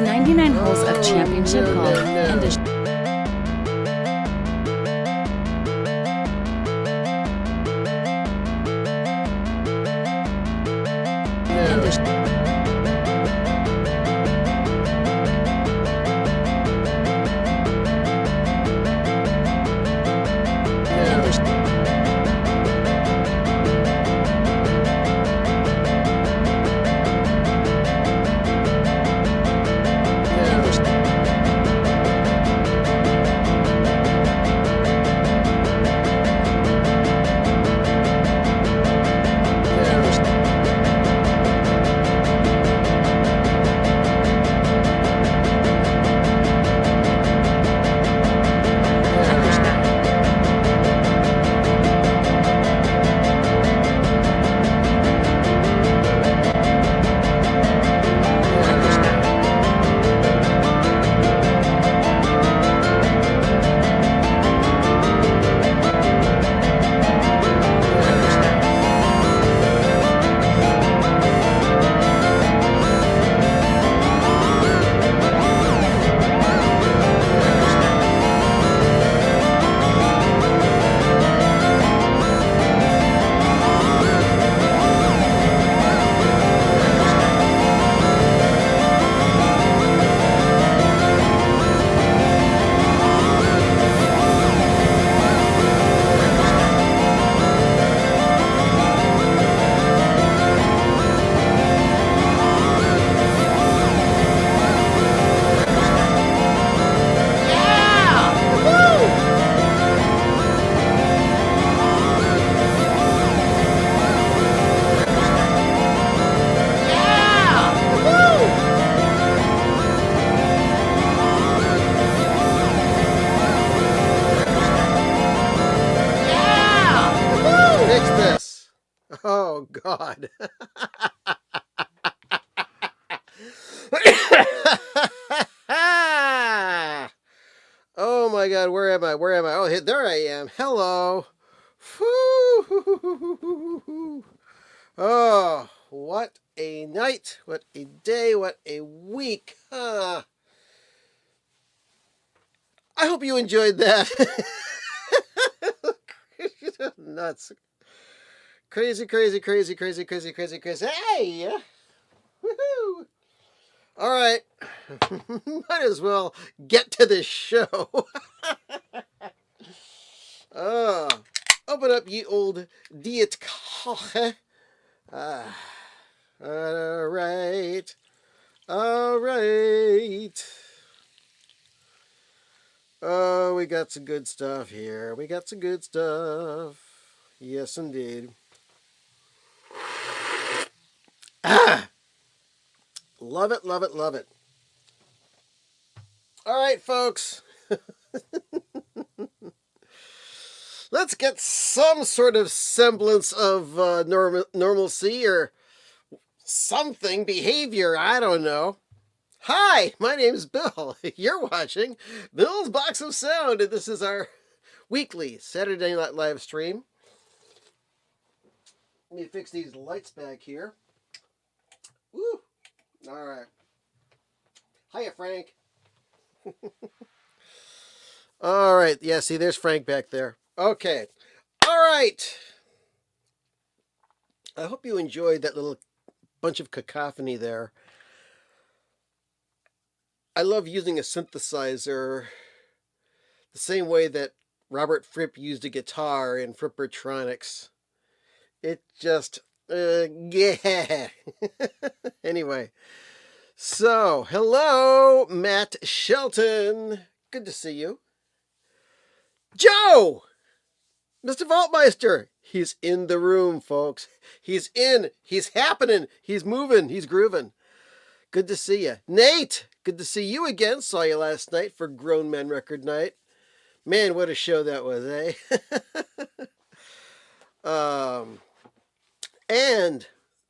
99 holes of championship golf and a Oh, God. Oh, my God. Where am I? Where am I? Oh, there I am. Hello. Oh, what a night. What a day. What a week. I hope you enjoyed that. Nuts. Crazy, crazy, crazy, crazy, crazy, crazy, crazy. Hey! Woohoo! All right. Might as well get to this show. Open up ye old Diet Koche. All right. All right. Oh, we got some good stuff here. We got some good stuff. Yes, indeed. Love it, love it, love it. All right, folks. Let's get some sort of semblance of normalcy or something, behavior. I don't know. Hi, my name's Bill. You're watching Bill's Box of Sound, and this is our weekly Saturday Night Live stream. Let me fix these lights back here. Woo! All right. Hiya, Frank. All right. Yeah, see, there's Frank back there. Okay. All right. I hope you enjoyed that little bunch of cacophony there. I love using a synthesizer the same way that Robert Fripp used a guitar in Frippertronics. It just, yeah. Anyway, so hello, Matt Shelton. Good to see you. Joe! Mr. Vaultmeister. He's in the room, folks. He's in. He's happening. He's moving. He's grooving. Good to see you. Nate, good to see you again. Saw you last night for Grown Men Record Night. Man, what a show that was, eh? And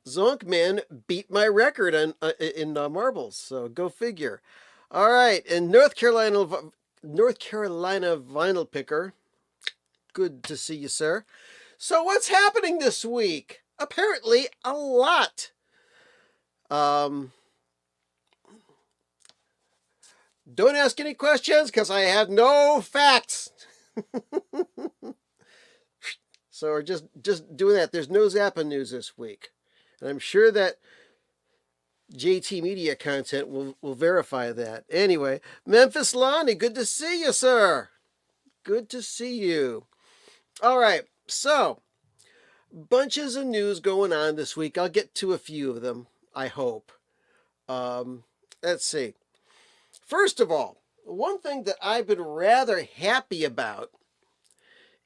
Zonkman beat my record in marbles, so go figure. All right, and North Carolina vinyl picker. Good to see you, sir. So what's happening this week? Apparently a lot. Don't ask any questions because I have no facts. So we're just doing that. There's no Zappa news this week. And I'm sure that JT Media content will verify that. Anyway, Memphis Lonnie, good to see you, sir. Good to see you. All right, so bunches of news going on this week. I'll get to a few of them, I hope. Let's see. First of all, one thing that I've been rather happy about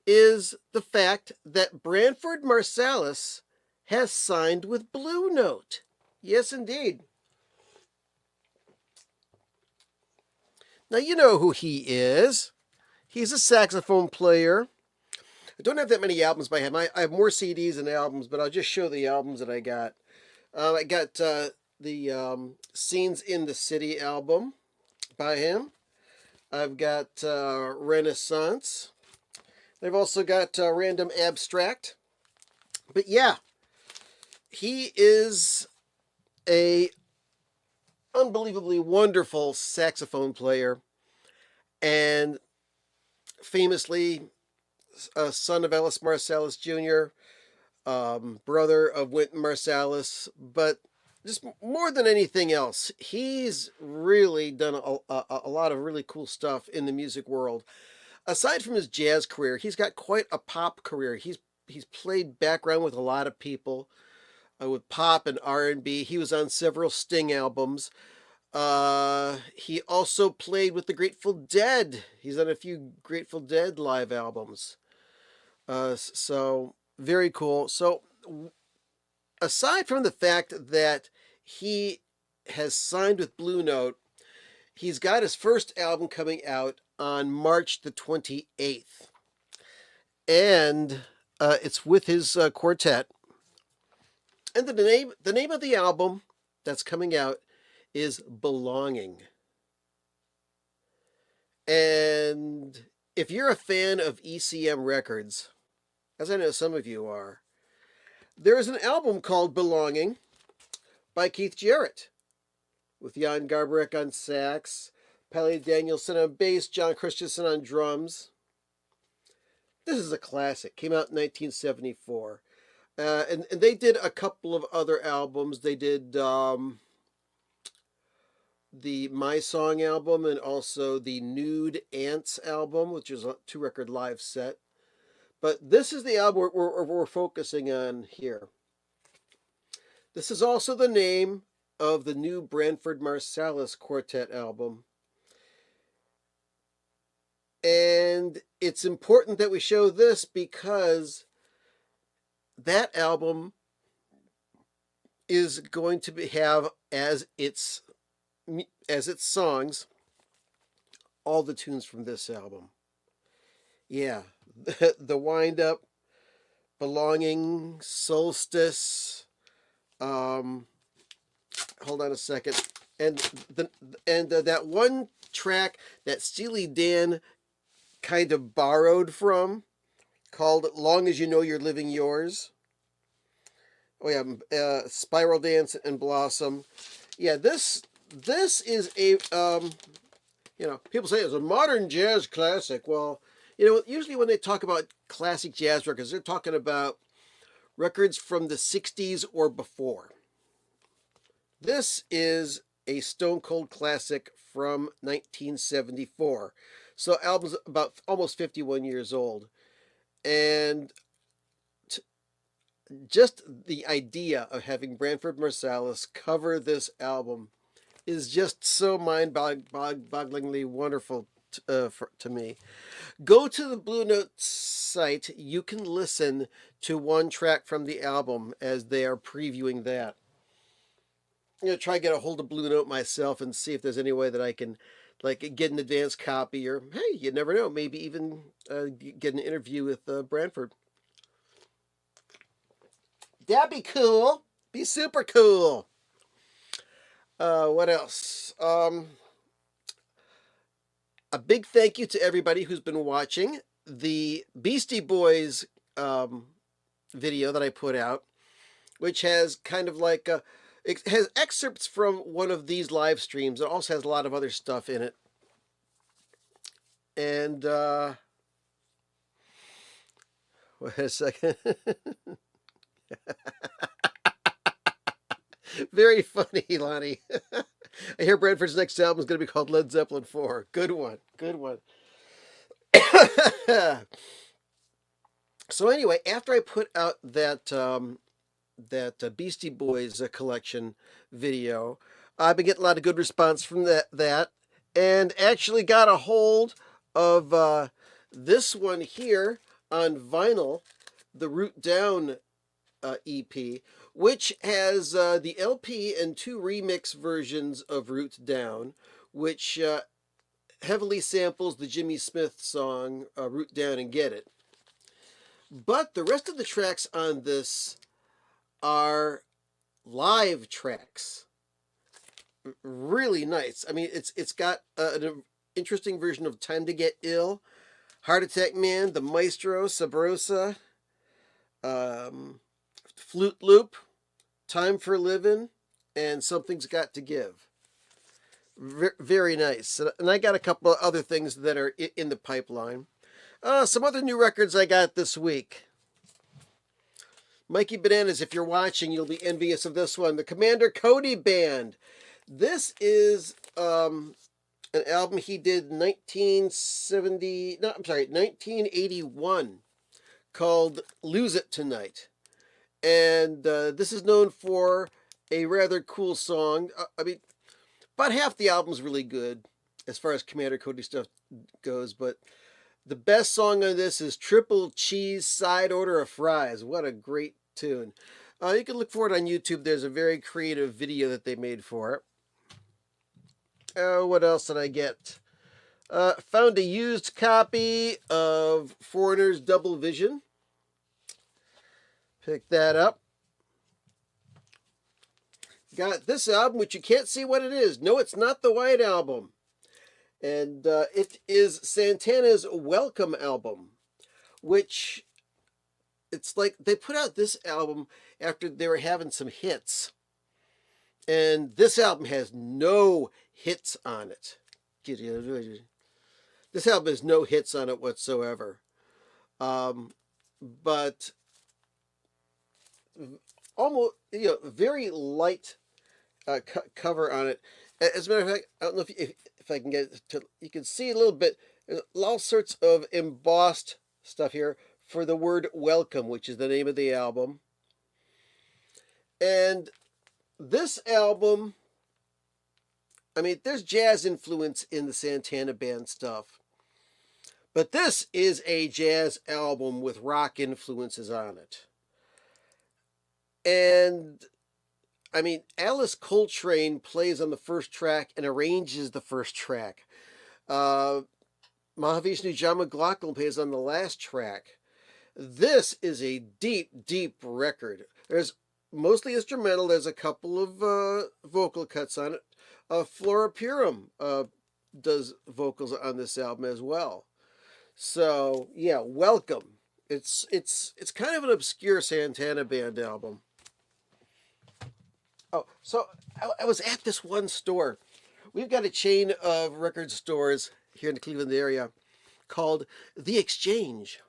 is the fact that Branford Maresalis has signed with Blue Note. Yes, indeed. Now, you know who he is. He's a saxophone player. I don't have that many albums by him. I have more CDs than albums, but I'll just show the albums that I got. I got the Scenes in the City album by him. I've got Renaissance. I've also got Random Abstract. But yeah, he is a unbelievably wonderful saxophone player, and famously a son of Ellis Marsalis Jr., brother of Wynton Marsalis, but just more than anything else, he's really done a lot of really cool stuff in the music world. Aside from his jazz career, he's got quite a pop career. He's played background with a lot of people, with pop and R&B. He was on several Sting albums. He also played with the Grateful Dead. He's on a few Grateful Dead live albums. So very cool. So aside from the fact that he has signed with Blue Note, he's got his first album coming out on March the 28th. And it's with his quartet. And the name of the album that's coming out is Belonging. And if you're a fan of ECM records, as I know some of you are, there is an album called Belonging by Keith Jarrett, with Jan Garbarek on sax, Pelly Danielson on bass, John Christensen on drums. This is a classic. Came out in 1974. And they did a couple of other albums. They did the My Song album and also the Nude Ants album, which is a 2-record live set. But this is the album we're focusing on here. This is also the name of the new Branford Maresalis Quartet album. And it's important that we show this because that album is going to have as its songs all the tunes from this album. Yeah, the Wind Up, Belonging, Solstice. Hold on a second, and that one track that Steely Dan kind of borrowed from, called "Long as You Know You're Living Yours." Oh yeah, Spiral Dance and Blossom. Yeah, this is a people say it's a modern jazz classic. Well, usually when they talk about classic jazz records, they're talking about records from the 60s or before. This is a stone cold classic from 1974. So album's about almost 51 years old. And just the idea of having Branford Maresalis cover this album is just so mind-bogglingly wonderful to me. Go to the Blue Note site. You can listen to one track from the album as they are previewing that. I'm going to try to get a hold of Blue Note myself and see if there's any way that I can get an advance copy, or hey, you never know, maybe even get an interview with Branford. That'd be cool. Be super cool. What else? A big thank you to everybody who's been watching the Beastie Boys video that I put out, which has kind of it has excerpts from one of these live streams. It also has a lot of other stuff in it. And wait a second. Very funny, Lonnie. I hear Branford's next album is going to be called Led Zeppelin 4. Good one. Good one. So anyway, after I put out that Beastie Boys collection video, I've been getting a lot of good response from that, and actually got a hold of this one here on vinyl, the Root Down EP, which has the LP and 2 remix versions of Root Down, which heavily samples the Jimmy Smith song Root Down and Get It. But the rest of the tracks on this are live tracks. Really nice. I mean, it's got an interesting version of Time to Get Ill, Heart Attack Man, The Maestro, Sabrosa, Flute Loop, Time for Living, and Something's Got to Give. Very nice. And I got a couple of other things that are in the pipeline. Some other new records I got this week. Mikey Bananas, if you're watching, you'll be envious of this one. The Commander Cody Band. This is an album he did 1981, called Lose It Tonight. And this is known for a rather cool song. I mean, about half the album's really good as far as Commander Cody stuff goes, but the best song on this is Triple Cheese Side Order of Fries. What a great tune. You can look for it on YouTube. There's a very creative video that they made for it. What else did I get? Found a used copy of Foreigner's Double Vision. Picked that up. Got this album, which you can't see what it is. No, it's not the White Album. And it is Santana's Welcome album, which it's like they put out this album after they were having some hits. And this album has no hits on it. This album has no hits on it whatsoever. But almost, very light cover on it. As a matter of fact, I don't know if I can get it to, you can see a little bit, there's all sorts of embossed stuff here for the word welcome, which is the name of the album. And this album, I mean, there's jazz influence in the Santana Band stuff, but this is a jazz album with rock influences on it. And I mean, Alice Coltrane plays on the first track and arranges the first track. Mahavishnu John McLaughlin plays on the last track. This is a deep, deep record. There's mostly instrumental. There's a couple of vocal cuts on it. Flora Purim does vocals on this album as well. So yeah, welcome. It's kind of an obscure Santana Band album. Oh, so I was at this one store. We've got a chain of record stores here in the Cleveland area called The Exchange.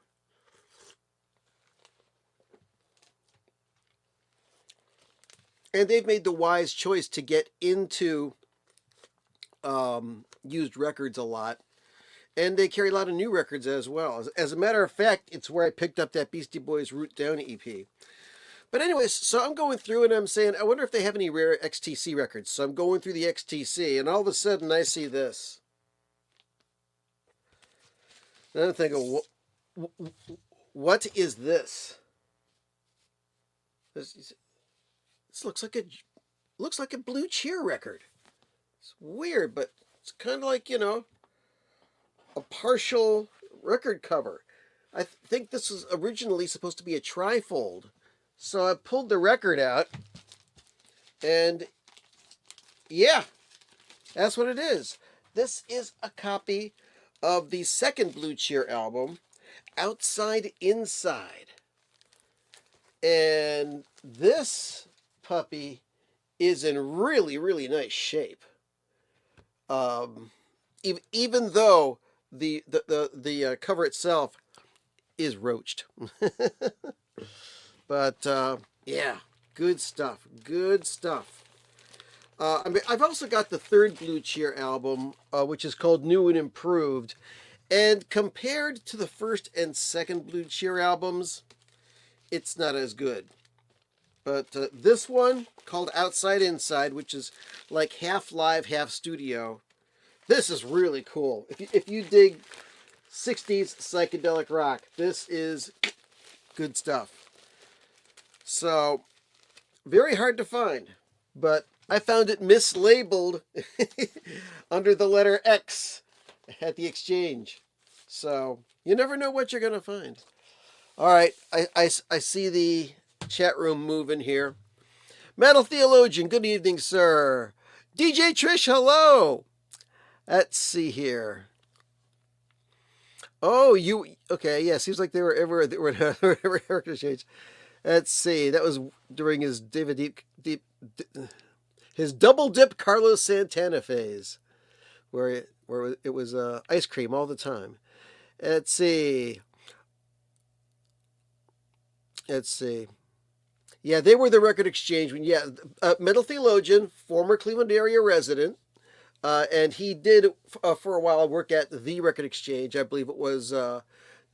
And they've made the wise choice to get into used records a lot. And they carry a lot of new records as well. As a matter of fact, it's where I picked up that Beastie Boys Root Down EP. But anyways, so I'm going through and I'm saying, I wonder if they have any rare XTC records. So I'm going through the XTC, and all of a sudden I see this. And I'm thinking, what is this? This looks like a Blue Cheer record. It's weird, but it's kind of like, a partial record cover. I think this was originally supposed to be a trifold. So I pulled the record out, and yeah, that's what it is. This is a copy of the second Blue Cheer album, Outside Inside. And this puppy is in really, really nice shape. Even though the cover itself is roached. But yeah, good stuff. Good stuff. I mean, I've also got the third Blue Cheer album, which is called New and Improved. And compared to the first and second Blue Cheer albums, it's not as good. But this one, called Outside Inside, which is like half live, half studio, this is really cool. If you dig 60s psychedelic rock, this is good stuff. So, very hard to find, but I found it mislabeled under the letter X at the exchange. So, you never know what you're going to find. All right, I see the chat room moving here. Metal Theologian, good evening, sir. DJ Trish, hello. Let's see here. Oh, okay, yeah, seems like they were everywhere exchange. Let's see, that was during his his double dip Carlos Santana phase, where it was ice cream all the time. Let's see. Yeah, they were the Record Exchange. Metal Theologian, former Cleveland area resident, and he did for a while work at the Record Exchange. I believe it was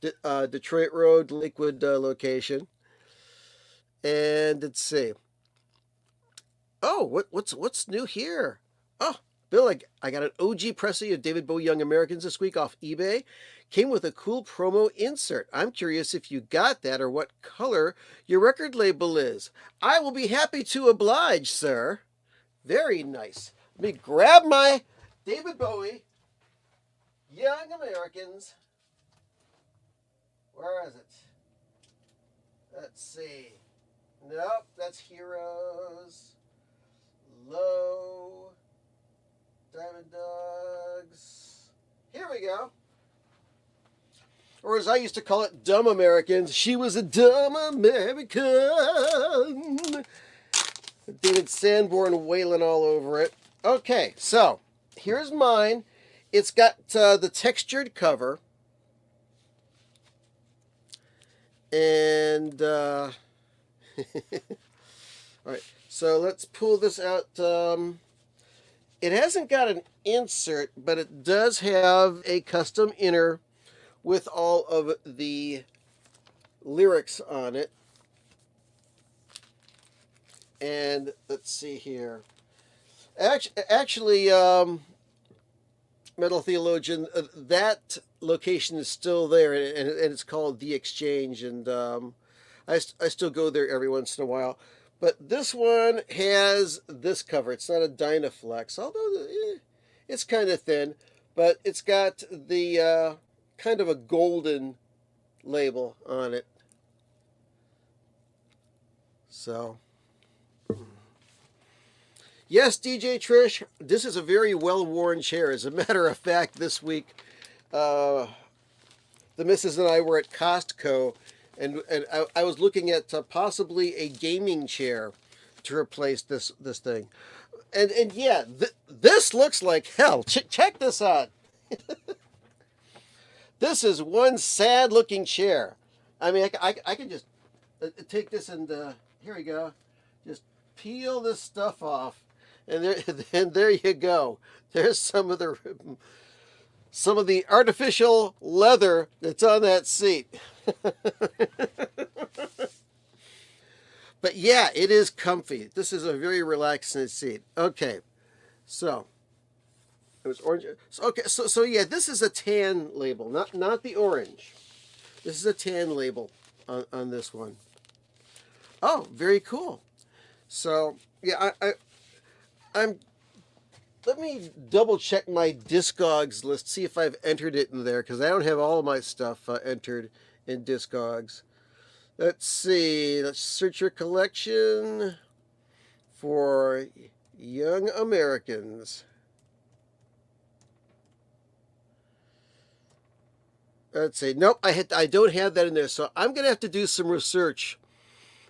Detroit Road, Lakewood location. And let's see. Oh, what's new here? Oh, Bill, I got an OG pressing of David Bowie Young Americans this week off eBay. Came with a cool promo insert. I'm curious if you got that or what color your record label is. I will be happy to oblige, sir. Very nice. Let me grab my David Bowie Young Americans. Where is it? Let's see. Nope, that's Heroes. Low. Diamond Dogs. Here we go. Or as I used to call it, Dumb Americans. She was a dumb American. David Sanborn wailing all over it. Okay, so here's mine. It's got the textured cover. And, all right, so let's pull this out. It hasn't got an insert, but it does have a custom inner with all of the lyrics on it. And let's see here. Actually, Metal Theologian, that location is still there, and it's called The Exchange, and I still go there every once in a while. But this one has this cover. It's not a Dynaflex, although it's kind of thin, but it's got the kind of a golden label on it. So, yes, DJ Trish, this is a very well-worn chair. As a matter of fact, this week, the missus and I were at Costco, and I was looking at possibly a gaming chair to replace this thing. And yeah, this looks like hell. Check this out. This is one sad-looking chair. I mean, I can just take this and here we go. Just peel this stuff off, and there you go. There's some of the artificial leather that's on that seat. But yeah, it is comfy. This is a very relaxing seat. Okay, so it was orange. So yeah, this is a tan label, not the orange. This is a tan label on this one. Oh, very cool. So yeah, I'm. Let me double check my Discogs list, see if I've entered it in there, because I don't have all of my stuff entered in Discogs. Let's see. Let's search your collection for Young Americans. Let's see. Nope, I don't have that in there, so I'm going to have to do some research,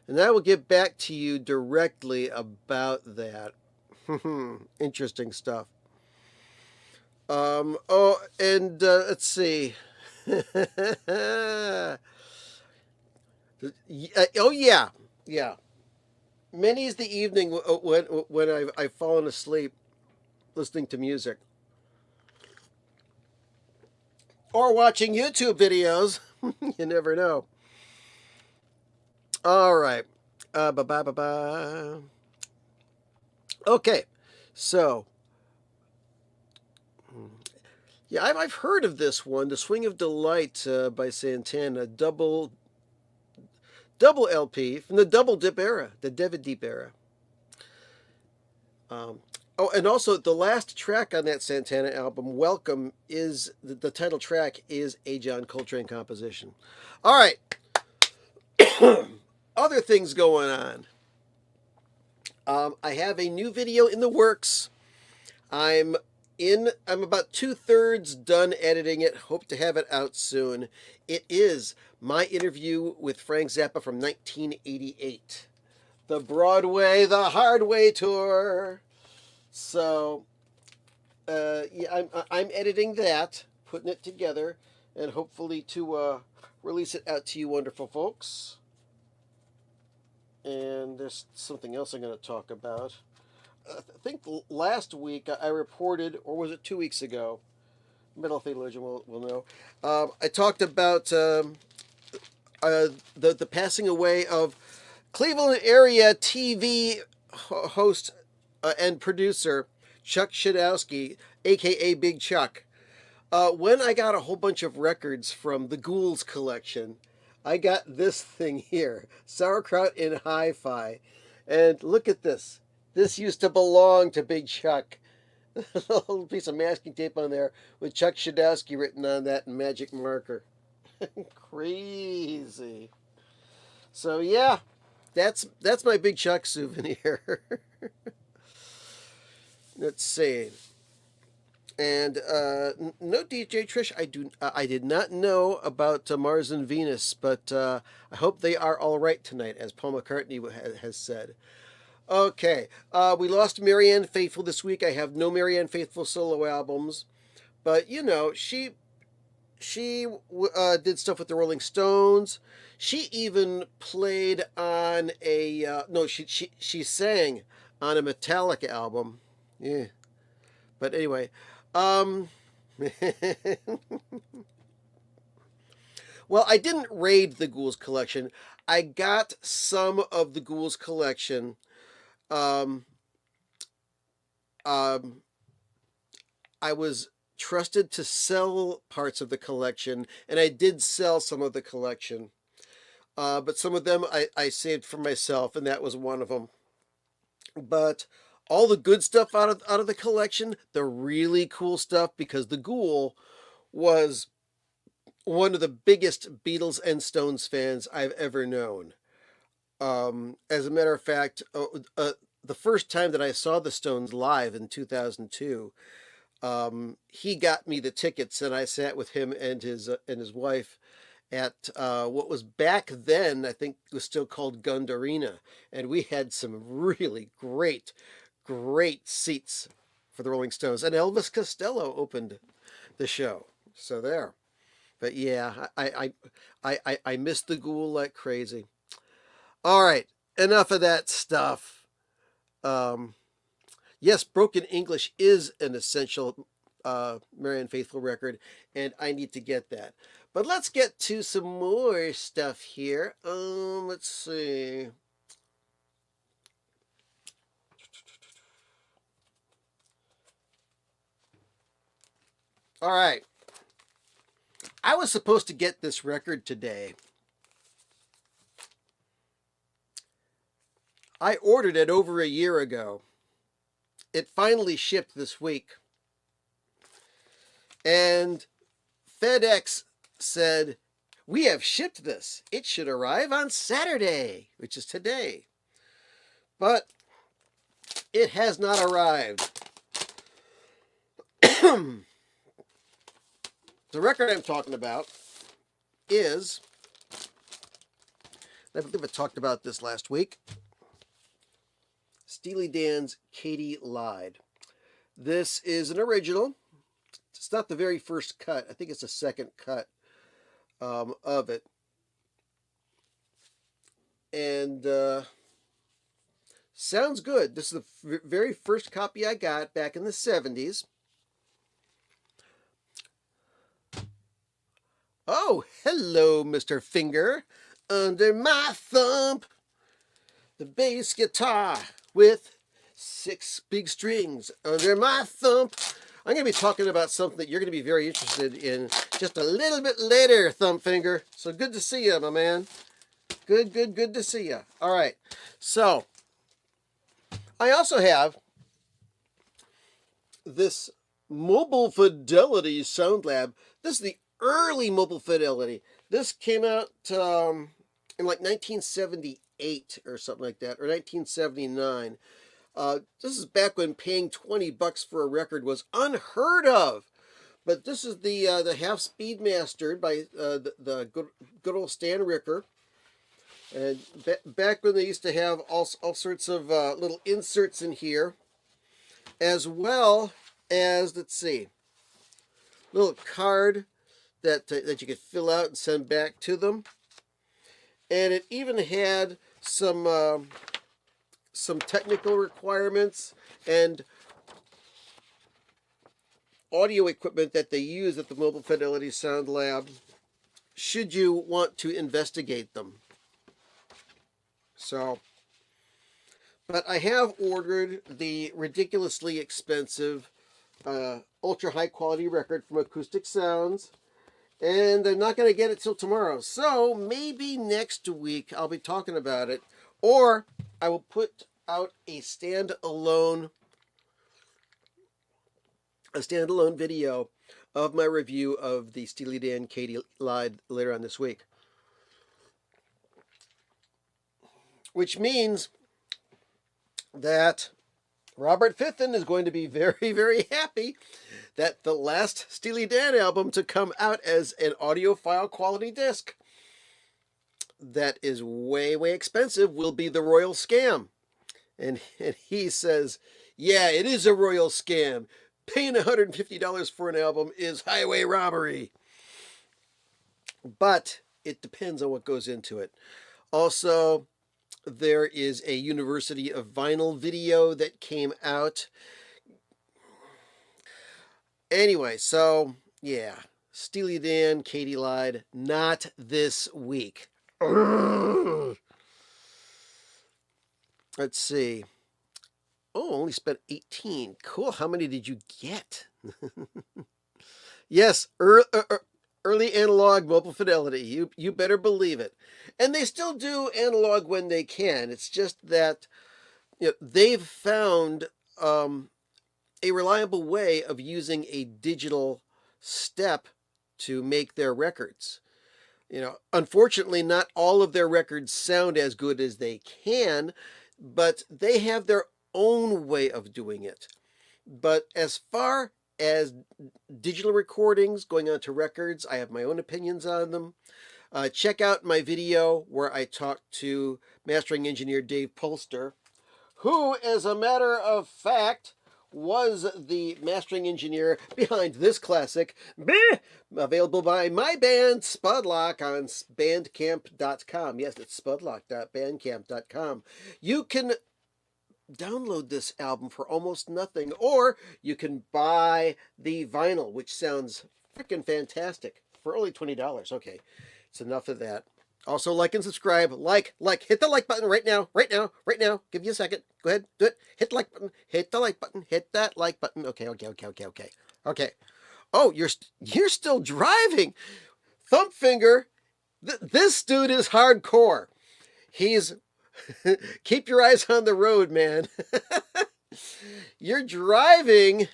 and I will get back to you directly about that. Interesting stuff. Oh, and let's see. Oh yeah, yeah. Many is the evening when I've fallen asleep listening to music or watching YouTube videos. You never know. All right. Ba ba ba ba. Okay. So, yeah, I've heard of this one, "The Swing of Delight" by Santana, double LP from the Double Dip era, the David Deep era. Um, oh, and also the last track on that Santana album, "Welcome," is the title track is a John Coltrane composition. All right, other things going on. I have a new video in the works. I'm I'm about 2/3 done editing it. Hope to have it out soon. It is my interview with Frank Zappa from 1988, the Broadway, the Hard Way tour. So, yeah, I'm editing that, putting it together, and hopefully to release it out to you, wonderful folks. And there's something else I'm going to talk about. I think last week I reported, or was it 2 weeks ago? Metal theologian will know. I talked about the passing away of Cleveland area TV host and producer Chuck Shadowski, aka Big Chuck. When I got a whole bunch of records from the Ghouls collection, I got this thing here, Sauerkraut in Hi-Fi. And look at this. This used to belong to Big Chuck. A little piece of masking tape on there with Chuck Shadowski written on that in magic marker. Crazy. So yeah, that's my Big Chuck souvenir. Let's see. And no, DJ Trish, I did not know about Mars and Venus, but I hope they are all right tonight, as Paul McCartney has said. Okay, we lost Marianne Faithfull this week. I have no Marianne Faithfull solo albums, but you know she did stuff with the Rolling Stones. She even played on a no, she sang on a Metallica album. Yeah, but anyway. Um, well, I didn't raid the Ghouls collection. I got some of the Ghouls collection. Um, um, I was trusted to sell parts of the collection, and I did sell some of the collection. But some of them I saved for myself, and that was one of them. But all the good stuff out of the collection, the really cool stuff, because the Ghoul was one of the biggest Beatles and Stones fans I've ever known. As a matter of fact, the first time that I saw the Stones live in 2002, he got me the tickets, and I sat with him and his wife at what was back then, I think, was still called Gund Arena, and we had some really great seats for the Rolling Stones, and Elvis Costello opened the show. So there. But yeah, I missed the Ghoul like crazy. All right, enough of that stuff. Yes, Broken English is an essential Marianne Faithfull record, and I need to get that. But let's get to some more stuff here. Let's see. All right. I was supposed to get this record today. I ordered it over a year ago. It finally shipped this week. And FedEx said, "We have shipped this. It should arrive on Saturday," which is today. But it has not arrived. The record I'm talking about is, I believe I talked about this last week, Steely Dan's Katy Lied. This is an original. It's not the very first cut. I think it's the second cut of it. And sounds good. This is the very first copy I got back in the 70s. Oh, hello, Mr. Finger. Under my thumb, the bass guitar with 6 big strings under my thumb. I'm going to be talking about something that you're going to be very interested in just a little bit later, Thumb Finger. So good to see you, my man. Good to see you. All right. So, I also have this Mobile Fidelity Sound Lab. This is the early Mobile Fidelity. This came out in like 1978 or something like that, or 1979. This is back when paying $20 for a record was unheard of. But this is the half-speed mastered by the good old Stan Ricker. And back when they used to have all sorts of little inserts in here, as well as, let's see, little card that you could fill out and send back to them. And it even had some technical requirements and audio equipment that they use at the Mobile Fidelity Sound Lab, should you want to investigate them. So, but I have ordered the ridiculously expensive ultra high quality record from Acoustic Sounds, and I'm not going to get it till tomorrow. So maybe next week I'll be talking about it, or I will put out a standalone video of my review of the Steely Dan Katy Lied later on this week. Which means that Robert Fitton is going to be very, very happy that the last Steely Dan album to come out as an audiophile quality disc that is way, way expensive will be the Royal Scam. And he says, yeah, it is a royal scam. Paying $150 for an album is highway robbery. But it depends on what goes into it. Also, there is a University of Vinyl video that came out. Anyway, so, yeah. Steely Dan, Katy Lied, not this week. Let's see. Oh, only spent 18. Cool. How many did you get? Yes, early analog Mobile Fidelity. You better believe it. And they still do analog when they can. It's just that they've found a reliable way of using a digital step to make their records. Unfortunately, not all of their records sound as good as they can, but they have their own way of doing it. But as far as digital recordings going onto records, I have my own opinions on them. Check out my video where I talked to mastering engineer Dave Polster, who, as a matter of fact, was the mastering engineer behind this classic, available by my band Spudlock on bandcamp.com. Yes, it's spudlock.bandcamp.com. You can download this album for almost nothing, or you can buy the vinyl, which sounds freaking fantastic, for only $20. Okay, it's enough of that. Also, like and subscribe. Hit the like button right now. Give you a second. Go ahead, do it. Hit the like button. Hit the like button. Hit that like button. Okay. Oh, you're still driving, Thumb Finger. This dude is hardcore. He's keep your eyes on the road, man. You're driving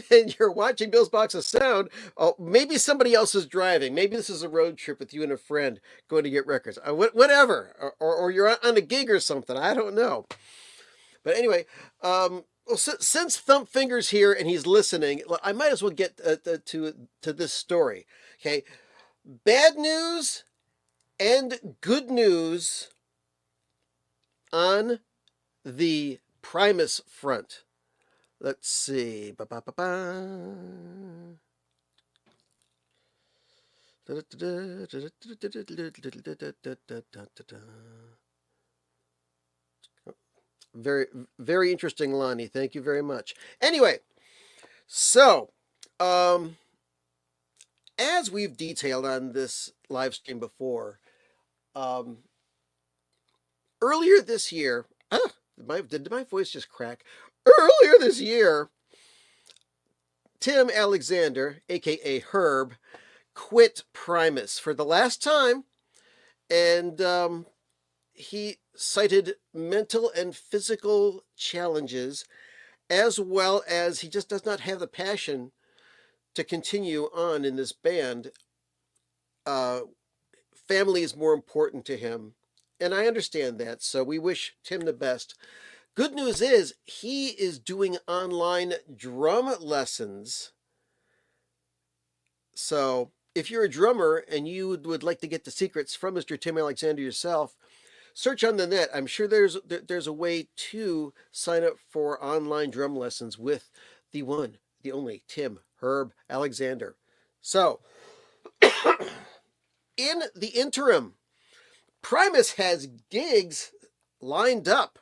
and you're watching Bill's Box of Sound. Oh, maybe somebody else is driving. Maybe this is a road trip with you and a friend going to get records. Whatever. Or you're on a gig or something. I don't know. But anyway, since Thumb Finger's here and he's listening, I might as well get to this story. Okay. Bad news and good news on the Primus front. Let's see. Very, very interesting, Lonnie. Thank you very much. Anyway, so as we've detailed on this live stream before, um, earlier this year, did my voice just crack? Earlier this year, Tim Alexander, aka Herb, quit Primus for the last time, and he cited mental and physical challenges, as well as he just does not have the passion to continue on in this band. Family is more important to him, and I understand that, so we wish Tim the best. Good news is he is doing online drum lessons. So if you're a drummer and you would like to get the secrets from Mr. Tim Alexander yourself, search on the net. I'm sure there's a way to sign up for online drum lessons with the one, the only Tim Herb Alexander. So in the interim, Primus has gigs lined up.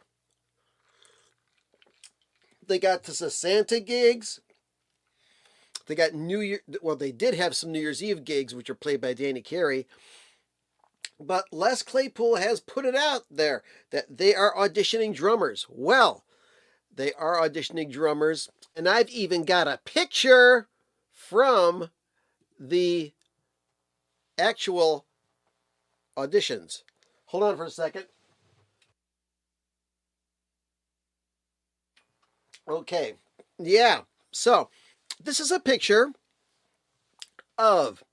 They got the Santa gigs. They got New Year. Well, they did have some New Year's Eve gigs, which are played by Danny Carey. But Les Claypool has put it out there that they are auditioning drummers. Well, they are auditioning drummers, and I've even got a picture from the actual auditions. Hold on for a second. Okay, yeah, so this is a picture of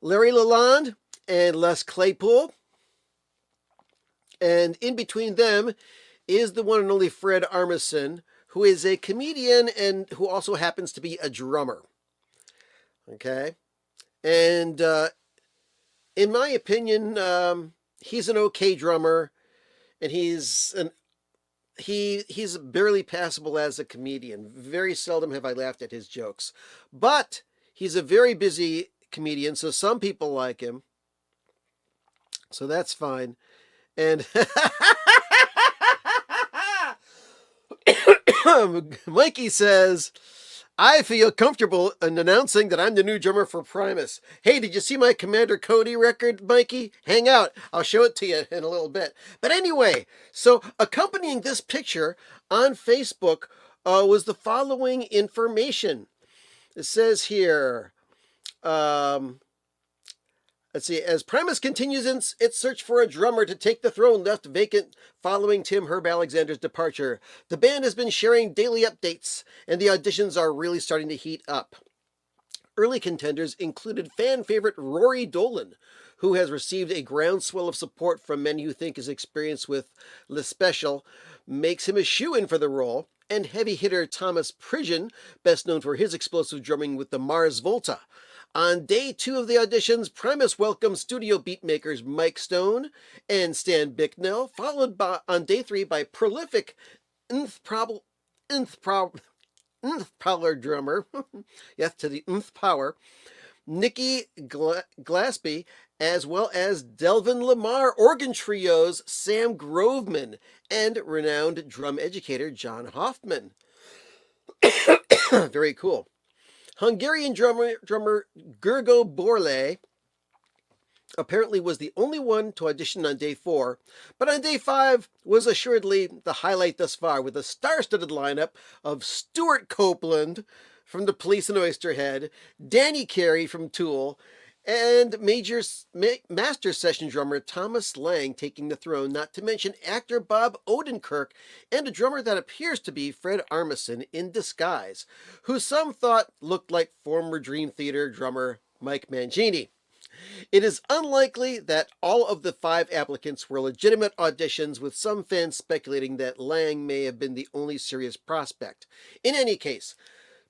Larry Lalonde and Les Claypool, and in between them is the one and only Fred Armisen, who is a comedian and who also happens to be a drummer. Okay, and in my opinion, he's an okay drummer, and he's barely passable as a comedian. Very seldom have I laughed at his jokes, but he's a very busy comedian, so some people like him, so that's fine. And Mikey says, I feel comfortable in announcing that I'm the new drummer for Primus. Hey, did you see my Commander Cody record, Mikey? Hang out. I'll show it to you in a little bit. But anyway, so accompanying this picture on Facebook was the following information. It says here, let's see, as Primus continues its search for a drummer to take the throne left vacant following Tim Herb Alexander's departure, the band has been sharing daily updates, and the auditions are really starting to heat up. Early contenders included fan favorite Rory Dolan, who has received a groundswell of support from many who think his experience with Le Special makes him a shoo-in for the role, and heavy hitter Thomas Pridgeon, best known for his explosive drumming with the Mars Volta. On day 2 of the auditions, Primus welcomed studio beatmakers Mike Stone and Stan Bicknell, followed by on day 3 by prolific nth power drummer, yes, to the nth power, Nikki Glaspie, as well as Delvin Lamar organ trio's Sam Groveman and renowned drum educator John Hoffman. Very cool. Hungarian drummer Gergo Borle apparently was the only one to audition on day 4, but on day 5 was assuredly the highlight thus far, with a star-studded lineup of Stuart Copeland from The Police and Oysterhead, Danny Carey from Tool, and master session drummer Thomas Lang taking the throne, not to mention actor Bob Odenkirk and a drummer that appears to be Fred Armisen in disguise, who some thought looked like former Dream Theater drummer Mike Mangini. It is unlikely that all of the 5 applicants were legitimate auditions, with some fans speculating that Lang may have been the only serious prospect. In any case,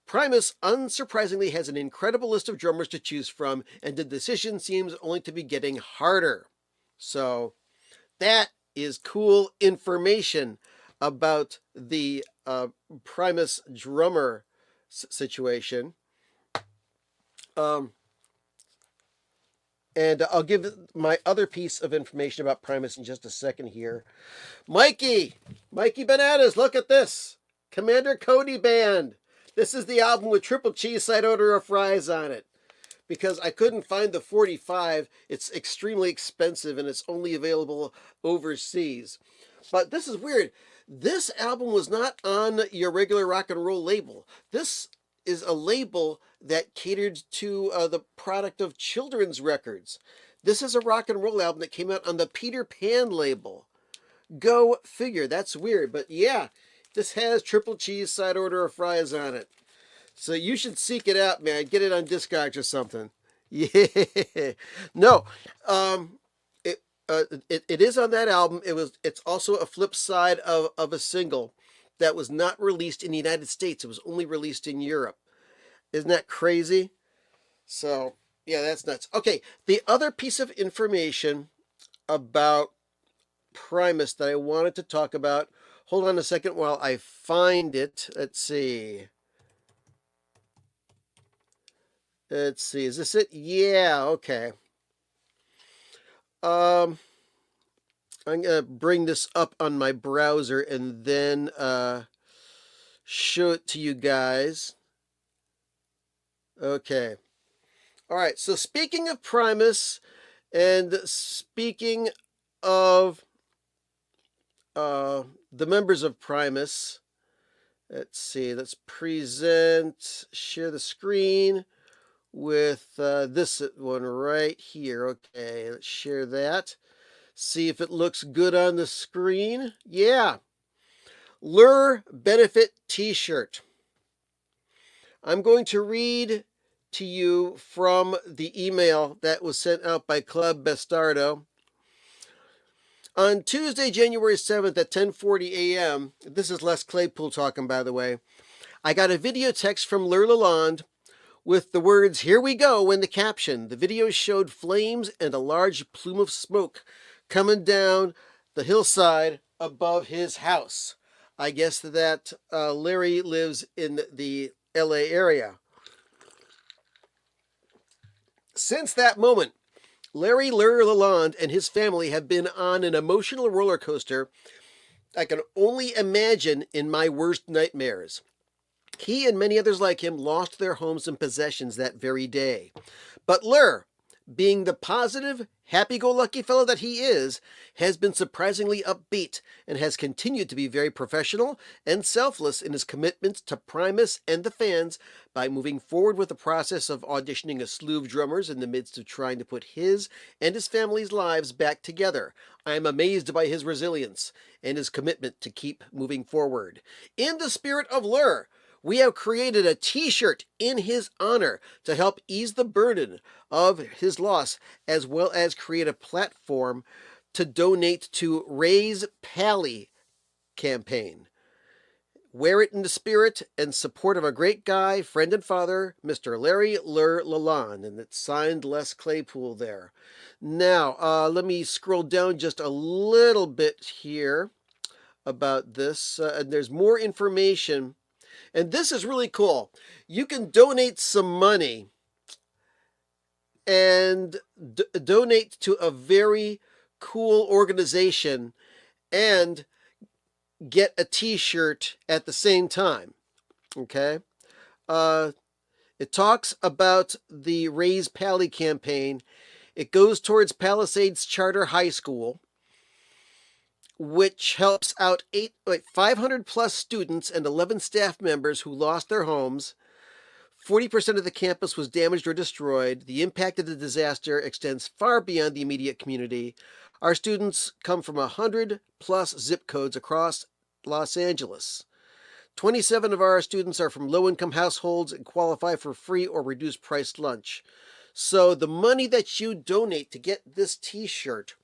Primus, unsurprisingly, has an incredible list of drummers to choose from, and the decision seems only to be getting harder. So, that is cool information about the Primus drummer situation. And I'll give my other piece of information about Primus in just a second here. Mikey Bananas, look at this. Commander Cody Band. This is the album with triple cheese side order of fries on it. Because I couldn't find the 45. It's extremely expensive and it's only available overseas. But this is weird. This album was not on your regular rock and roll label. This is a label that catered to the product of children's records. This is a rock and roll album that came out on the Peter Pan label. Go figure. That's weird. But yeah, this has triple cheese side order of fries on it. So you should seek it out, man. Get it on Discogs or something. Yeah. No. It is on that album. It's also a flip side of a single that was not released in the United States. It was only released in Europe. Isn't that crazy? So, yeah, that's nuts. Okay, the other piece of information about Primus that I wanted to talk about. Hold on a second while I find it. Let's see. Is this it? Yeah, okay. I'm gonna bring this up on my browser and then show it to you guys. Okay. All right. So speaking of Primus, and speaking of the members of Primus, let's see. Let's share the screen with this one right here. Okay, let's share that. See if it looks good on the screen. Yeah. Lure Benefit T-shirt. I'm going to read to you from the email that was sent out by Club Bastardo. On Tuesday, January 7th at 10:40 a.m., this is Les Claypool talking, by the way, I got a video text from Lure Lalonde with the words, "Here we go," in the caption. The video showed flames and a large plume of smoke coming down the hillside above his house. I guess that Larry lives in the LA area. Since that moment, Larry Lure Lalonde and his family have been on an emotional roller coaster I can only imagine in my worst nightmares. He and many others like him lost their homes and possessions that very day. But Lure, being the positive, happy-go-lucky fellow that he is, has been surprisingly upbeat and has continued to be very professional and selfless in his commitment to Primus and the fans by moving forward with the process of auditioning a slew of drummers in the midst of trying to put his and his family's lives back together. I am amazed by his resilience and his commitment to keep moving forward. In the spirit of Lure, we have created a T-shirt in his honor to help ease the burden of his loss, as well as create a platform to donate to Raise Pally campaign. Wear it in the spirit and support of a great guy, friend and father, Mr. Larry Lure Lalonde, and it's signed Les Claypool there. Now, let me scroll down just a little bit here about this, and there's more information. And this is really cool. You can donate some money and donate to a very cool organization and get a T-shirt at the same time. Okay? It talks about the Raise Pally campaign. It goes towards Palisades Charter High School, which helps out 500 plus students and 11 staff members who lost their homes. 40% of the campus was damaged or destroyed. The impact of the disaster extends far beyond the immediate community. Our students come from 100 plus zip codes across Los Angeles. 27 of our students are from low-income households and qualify for free or reduced price lunch. So the money that you donate to get this T-shirt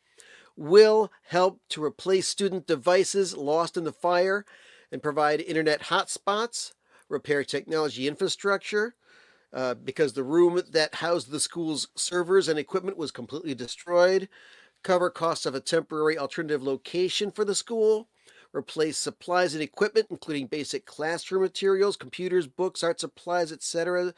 will help to replace student devices lost in the fire and provide internet hotspots, repair technology infrastructure, because the room that housed the school's servers and equipment was completely destroyed, cover costs of a temporary alternative location for the school, replace supplies and equipment, including basic classroom materials, computers, books, art supplies, etc.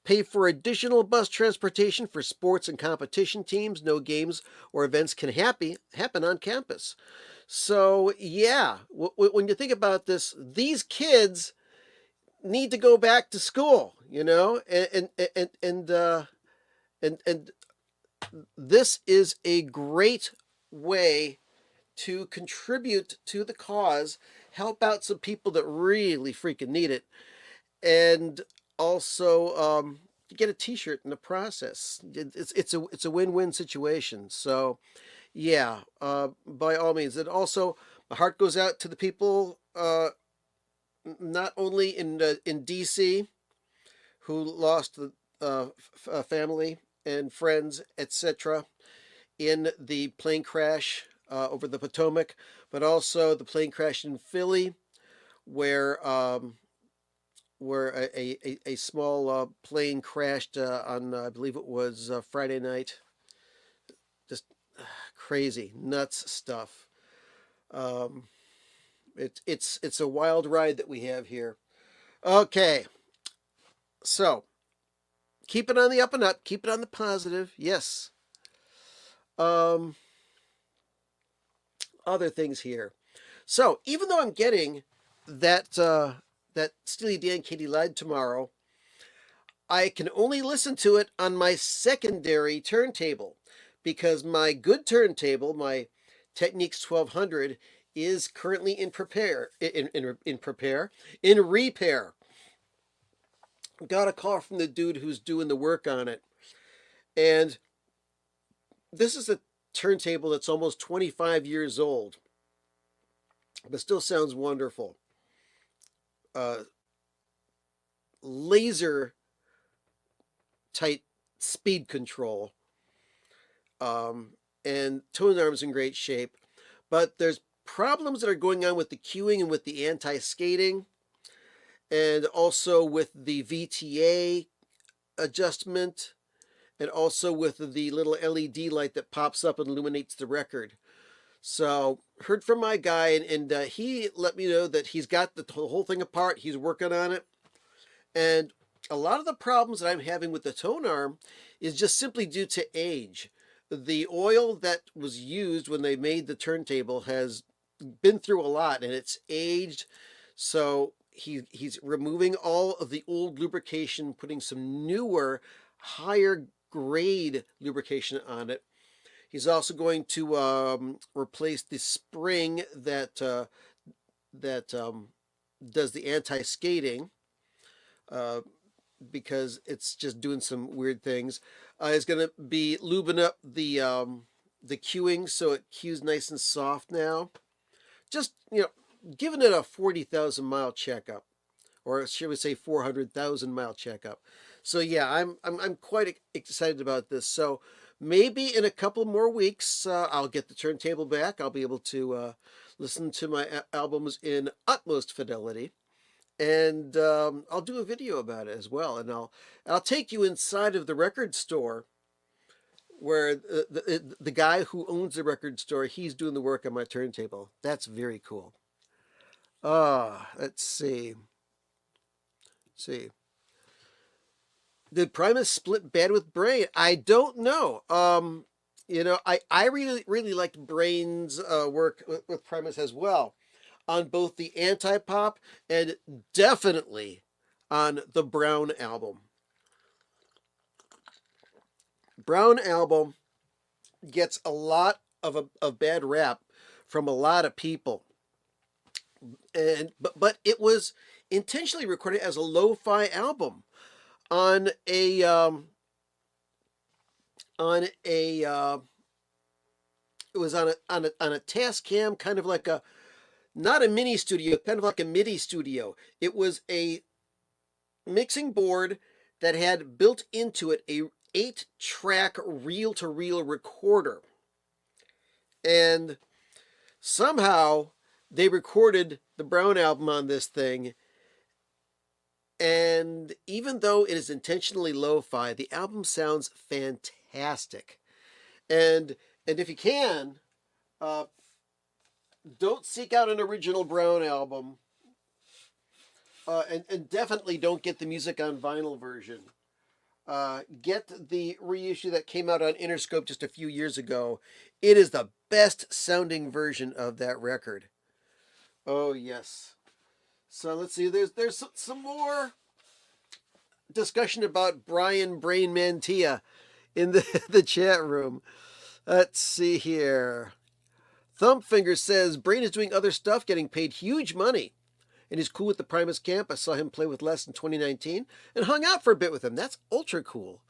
Pay for additional bus transportation for sports and competition teams. No games or events can happen on campus. So yeah, when you think about this, these kids need to go back to school, and this is a great way to contribute to the cause, help out some people that really freaking need it, and also get a T-shirt in the process. It's a win-win situation. So yeah, by all means. And also, my heart goes out to the people, not only in DC, who lost family and friends, etc., in the plane crash over the Potomac, but also the plane crash in Philly, where a small plane crashed on, I believe it was Friday night. Just crazy, nuts stuff. Um, it's a wild ride that we have here. Okay, so keep it on the up and up. Keep it on the positive. Yes. Other things here. So even though I'm getting that Steely Dan Katy lied tomorrow, I can only listen to it on my secondary turntable, because my good turntable, my Technics 1200, is currently in repair. Got a call from the dude who's doing the work on it, and this is a turntable that's almost 25 years old, but still sounds wonderful. Laser tight speed control, and tone arm's in great shape, but there's problems that are going on with the cueing and with the anti-skating, and also with the VTA adjustment, and also with the little LED light that pops up and illuminates the record. So heard from my guy, and he let me know that he's got the whole thing apart. He's working on it, and a lot of the problems that I'm having with the tone arm is just simply due to age. The oil that was used when they made the turntable has been through a lot, and it's aged. So he's removing all of the old lubrication, putting some newer, higher grade lubrication on it. He's also going to replace the spring that does the anti-skating, because it's just doing some weird things. He's going to be lubing up the cueing so it cues nice and soft now. Just, giving it a 40,000 mile checkup, or should we say 400,000 mile checkup. So yeah, I'm quite excited about this. So maybe in a couple more weeks, I'll get the turntable back. I'll be able to listen to my albums in utmost fidelity, and I'll do a video about it as well. And I'll take you inside of the record store, where the guy who owns the record store, he's doing the work on my turntable. That's very cool. Let's see. Did Primus split bad with Brain? I don't know. I really liked Brain's work with Primus as well, on both the Anti-Pop and definitely on the Brown album. Brown album gets a lot of bad rap from a lot of people, but it was intentionally recorded as a lo-fi album on a it was on a Tascam, kind of like not a mini studio, kind of like a MIDI studio. It was a mixing board that had built into it a 8-track reel-to-reel recorder, and somehow they recorded the Brown album on this thing. And even though it is intentionally lo-fi, the album sounds fantastic. And if you can, don't seek out an original Brown album. And definitely don't get the music on vinyl version. Get the reissue that came out on Interscope just a few years ago. It is the best sounding version of that record. Oh yes. So let's see. There's some more discussion about Brian Brain Mantilla in the chat room. Let's see here. Thumpfinger says Brain is doing other stuff, getting paid huge money. And he's cool with the Primus Camp. I saw him play with Les in 2019 and hung out for a bit with him. That's ultra cool.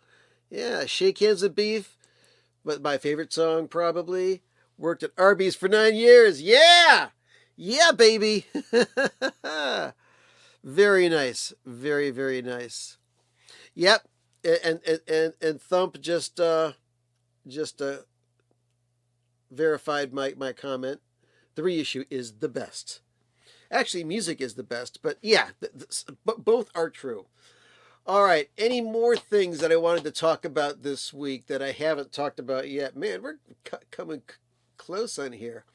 Yeah, Shake Hands with Beef, but my favorite song probably. Worked at Arby's for 9 years. Yeah! Yeah, baby! Very nice. Very, very nice. Yep. And Thump just verified my comment. The reissue is the best. Actually, music is the best, but yeah, both are true. All right, any more things that I wanted to talk about this week that I haven't talked about yet? Man, we're coming close on here.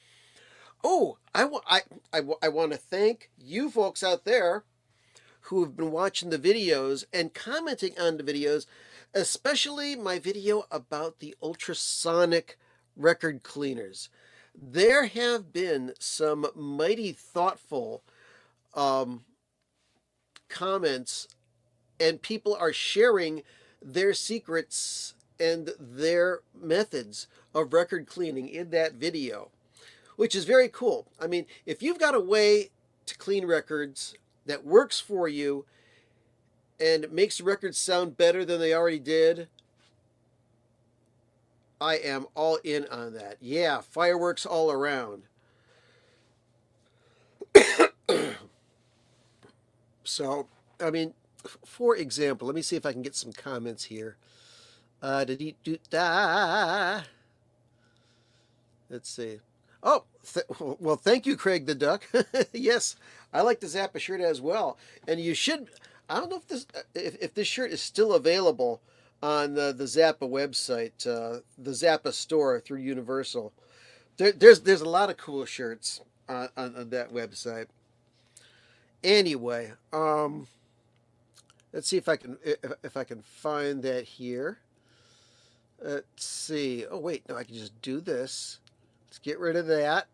Oh, I want to thank you folks out there who have been watching the videos and commenting on the videos, especially my video about the ultrasonic record cleaners. There have been some mighty thoughtful comments, and people are sharing their secrets and their methods of record cleaning in that video, which is very cool. I mean, if you've got a way to clean records that works for you and makes the records sound better than they already did, I am all in on that. Yeah, fireworks all around. So, I mean, for example, let me see if I can get some comments here. Let's see. Oh, well, thank you, Craig the Duck. Yes, I like the Zappa shirt as well. And you should, I don't know if this shirt is still available on the Zappa website, the Zappa store through Universal. There's a lot of cool shirts on that website. Anyway, let's see if I can find that here. Let's see. Oh wait, no, I can just do this. Let's get rid of that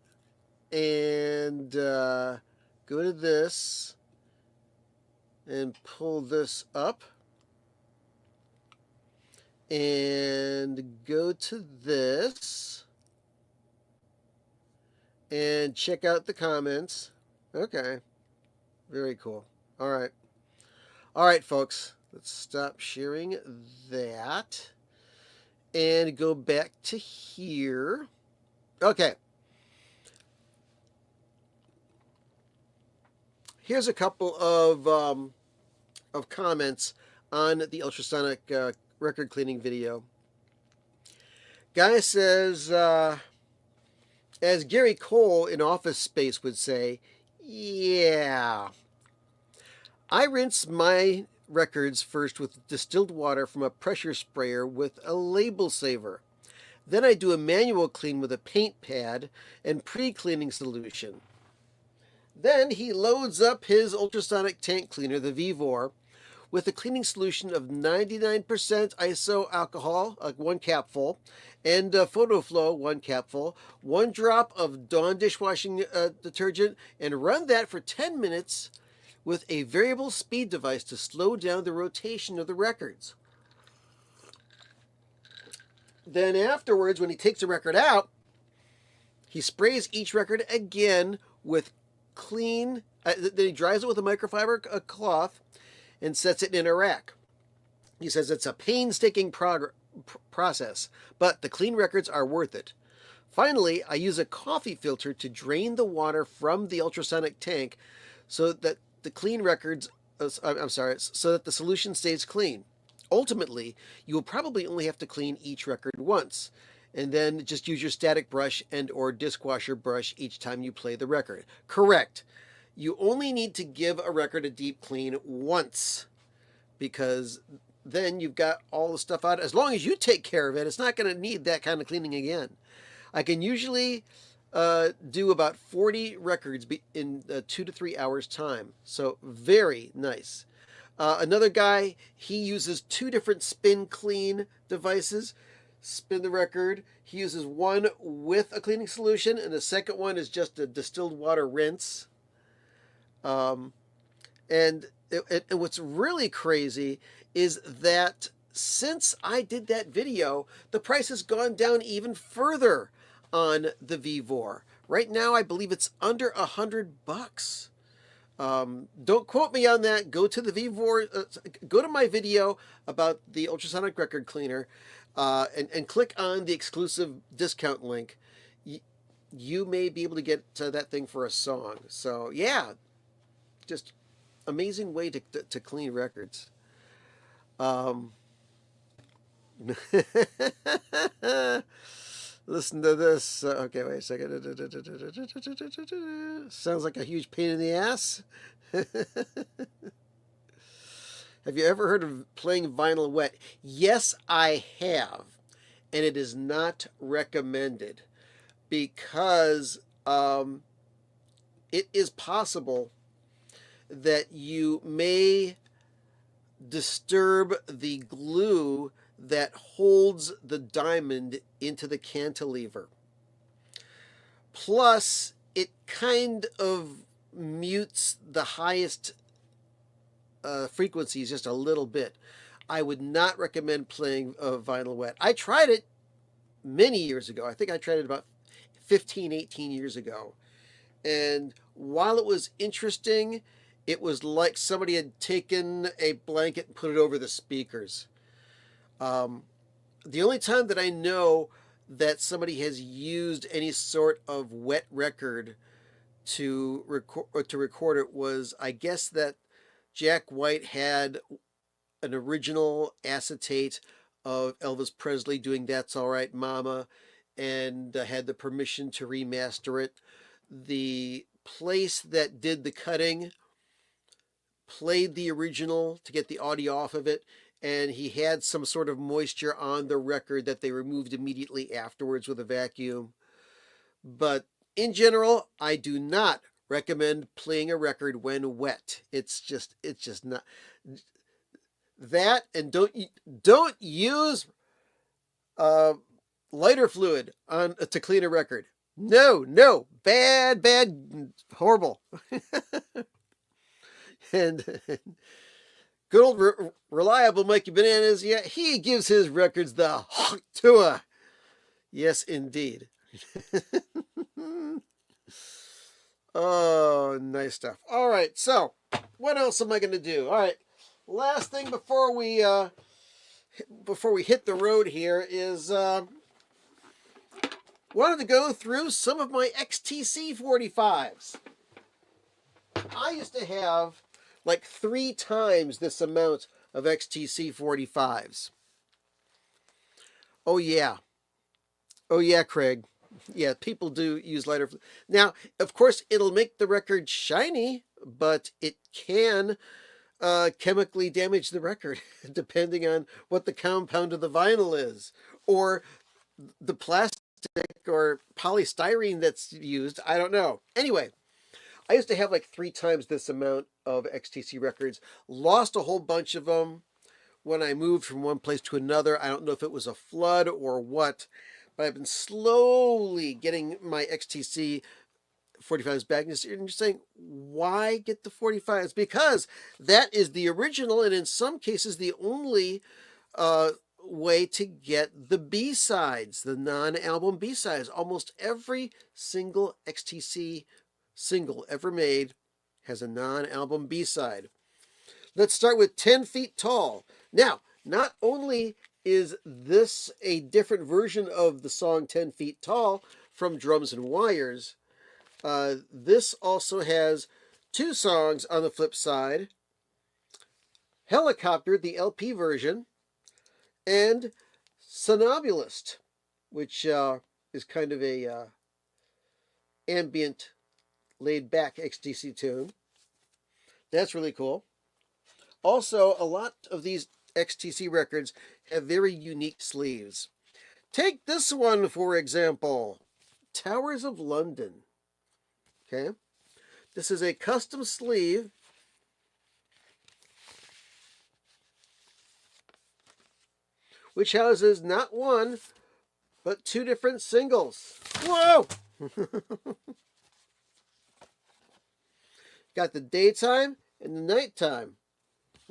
and go to this and pull this up. And go to this and check out the comments. Okay. Very cool. All right. All right, folks. Let's stop sharing that and go back to here. Okay. Here's a couple of comments on the ultrasonic record cleaning video. Guy says, as Gary Cole in Office Space would say, yeah. I rinse my records first with distilled water from a pressure sprayer with a label saver. Then I do a manual clean with a paint pad and pre-cleaning solution. Then he loads up his ultrasonic tank cleaner, the Vivor, with a cleaning solution of 99% iso alcohol, 1 capful, and PhotoFlow, 1 capful, 1 drop of Dawn dishwashing detergent, and run that for 10 minutes with a variable speed device to slow down the rotation of the records. Then afterwards, when he takes the record out, he sprays each record again with clean, then he dries it with a microfiber cloth and sets it in a rack. He says it's a painstaking process, but the clean records are worth it. Finally, I use a coffee filter to drain the water from the ultrasonic tank so that the clean records, so that the solution stays clean. Ultimately, you will probably only have to clean each record once, and then just use your static brush and or dishwasher brush each time you play the record. Correct. You only need to give a record a deep clean once, because then you've got all the stuff out. As long as you take care of it, it's not going to need that kind of cleaning again. I can usually do about 40 records in 2 to 3 hours time. So very nice. Another guy, he uses two different spin clean devices. Spin the record. He uses one with a cleaning solution, and the second one is just a distilled water rinse. Um, and what's really crazy is that since I did that video, the price has gone down even further on the Vivor. Right now, I believe it's under $100. Don't quote me on that. Go to the Vivor, go to my video about the ultrasonic record cleaner, and click on the exclusive discount link. You may be able to get that thing for a song. So yeah, just amazing way to clean records. Listen to this. Okay, wait a second. Sounds like a huge pain in the ass. Have you ever heard of playing vinyl wet? Yes, I have. And it is not recommended because it is possible that you may disturb the glue that holds the diamond into the cantilever. Plus, it kind of mutes the highest frequencies just a little bit. I would not recommend playing vinyl wet. I tried it many years ago. I think I tried it about 15, 18 years ago. And while it was interesting, it was like somebody had taken a blanket and put it over the speakers. The only time that I know that somebody has used any sort of wet record to record it was, I guess, that Jack White had an original acetate of Elvis Presley doing "That's All Right, Mama," and had the permission to remaster it. The place that did the cutting played the original to get the audio off of it, and he had some sort of moisture on the record that they removed immediately afterwards with a vacuum. But in general, I do not recommend playing a record when wet. It's just not that. And don't use lighter fluid to clean a record. No, bad, horrible. And good old reliable Mikey Bananas, yeah, he gives his records the hot tour. Yes, indeed. Oh, nice stuff. All right, so what else am I going to do? All right, last thing before we hit the road here is wanted to go through some of my XTC 45s. I used to have like 3 times this amount of XTC 45s. Oh yeah, Craig. Yeah, people do use lighter. Now, of course, it'll make the record shiny, but it can chemically damage the record, depending on what the compound of the vinyl is, or the plastic or polystyrene that's used. I don't know. Anyway, I used to have like 3 times this amount of XTC records. Lost a whole bunch of them when I moved from one place to another. I don't know if it was a flood or what, but I've been slowly getting my XTC 45s back. And you're saying, why get the 45s? Because that is the original, and in some cases, the only way to get the B-sides, the non-album B-sides. Almost every single XTC single ever made has a non-album B-side. Let's start with 10 Feet Tall. Now, not only is this a different version of the song 10 Feet Tall from Drums and Wires, this also has 2 songs on the flip side. Helicopter, the LP version, and Somnambulist, which is kind of a ambient, laid-back XTC tune. That's really cool. Also, a lot of these XTC records have very unique sleeves. Take this one, for example. Towers of London. Okay. This is a custom sleeve. Which houses not one, but two different singles. Whoa! Got the daytime and the nighttime.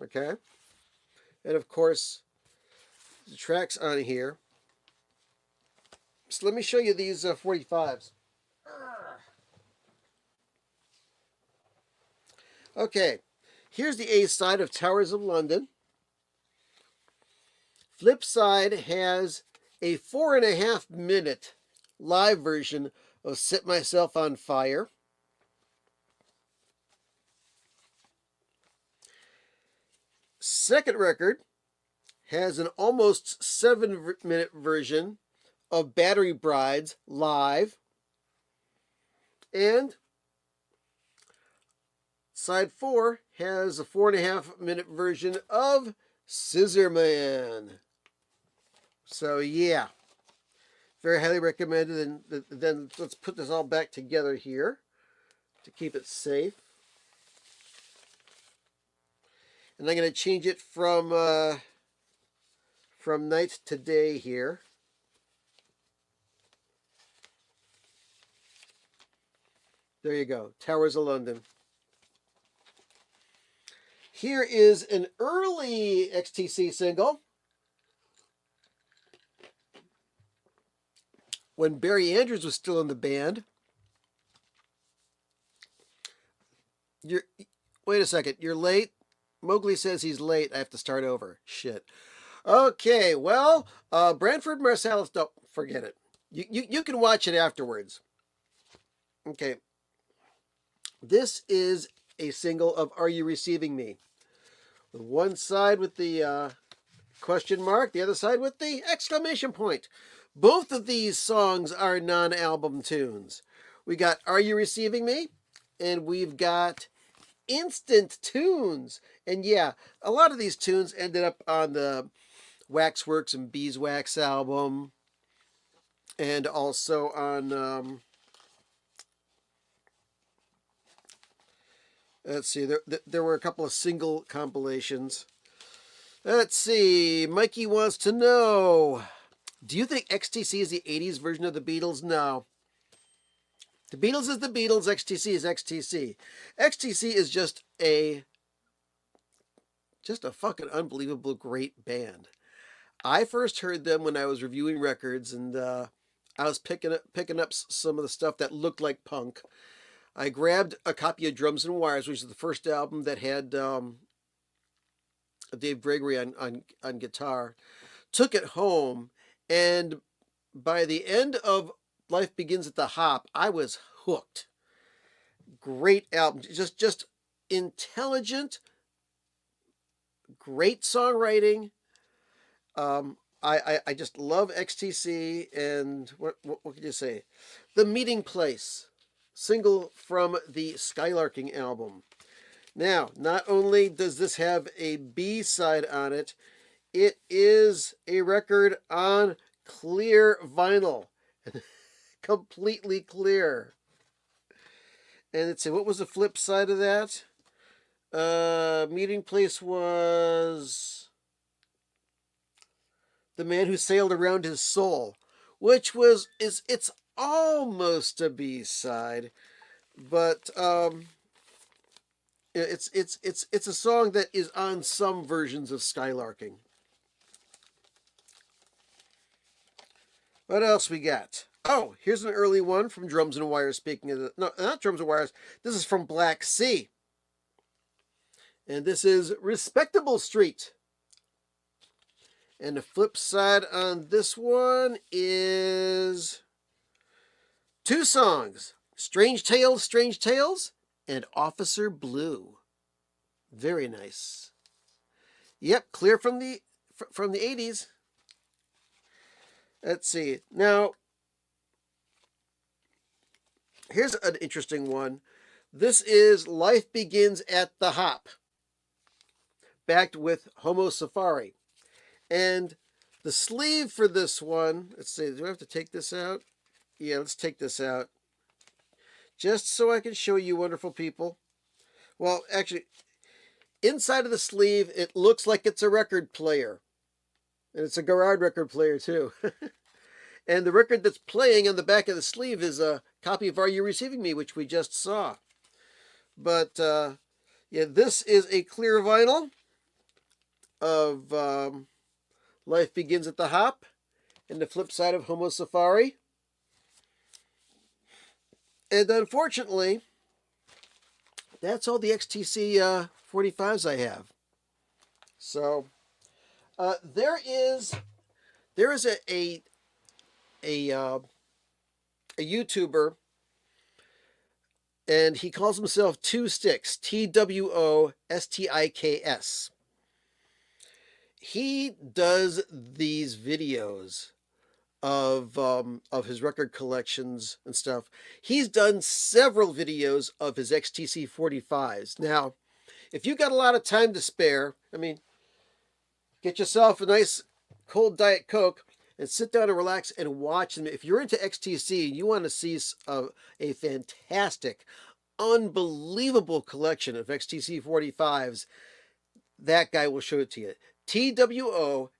Okay. And of course, the tracks on here. So let me show you these 45s. Okay. Here's the A side of Towers of London. Flip side has a 4.5 minute live version of Set Myself on Fire. Second record has an almost 7-minute version of Battery Brides live. And side 4 has a 4.5-minute version of Scissor Man. So yeah, very highly recommended. And then let's put this all back together here to keep it safe. And I'm going to change it from night to day here. There you go, Towers of London. Here is an early XTC single. When Barry Andrews was still in the band. Wait a second, you're late? Mowgli says he's late. I have to start over. Shit. Okay, well, Branford Maresalis, don't forget it. You can watch it afterwards. Okay. This is a single of Are You Receiving Me? One side with the question mark, the other side with the exclamation point. Both of these songs are non-album tunes. We got Are You Receiving Me? And we've got Instant Tunes. And yeah, a lot of these tunes ended up on the Waxworks and Beeswax album. And also on, let's see, there were a couple of single compilations. Let's see, Mikey wants to know, do you think XTC is the 80s version of the Beatles? No. The Beatles is the Beatles, XTC is XTC. XTC is just a fucking unbelievable great band. I first heard them when I was reviewing records, and I was picking up some of the stuff that looked like punk. I grabbed a copy of Drums and Wires, which is the first album that had Dave Gregory on guitar. Took it home, and by the end of Life Begins at the Hop, I was hooked. Great album, just intelligent, great songwriting. I just love XTC, and what can you say? The Meeting Place, single from the Skylarking album. Now, not only does this have a B-side on it, it is a record on clear vinyl. Completely clear. And let's see, what was the flip side of that? Meeting Place was The Man Who Sailed Around His Soul, which it's almost a B-side, but it's a song that is on some versions of Skylarking. What else we got? Oh, here's an early one from Drums and Wires. Speaking of no, not Drums and Wires. This is from Black Sea. And this is Respectable Street. And the flip side on this one is two songs. Strange Tales, and Officer Blue. Very nice. Yep, clear from the 80s. Let's see. Now, here's an interesting one. This is Life Begins at the Hop, backed with Homo Safari. And the sleeve for this one, let's see, do I have to take this out? Yeah, let's take this out. Just so I can show you wonderful people. Well, actually, inside of the sleeve, it looks like it's a record player. And it's a Garage record player, too. And the record that's playing on the back of the sleeve is a copy of Are You Receiving Me, which we just saw. But, yeah, this is a clear vinyl of Life Begins at the Hop and the flip side of Homo Safari. And unfortunately, that's all the XTC 45s I have. So there is a YouTuber, and he calls himself Two Sticks, TWOSTIKS. He does these videos of his record collections and stuff. He's done several videos of his XTC 45s. Now, if you've got a lot of time to spare, I mean, get yourself a nice cold Diet Coke and sit down and relax and watch them. If you're into XTC and you want to see a fantastic, unbelievable collection of XTC 45s, that guy will show it to you. TWOSTIKS.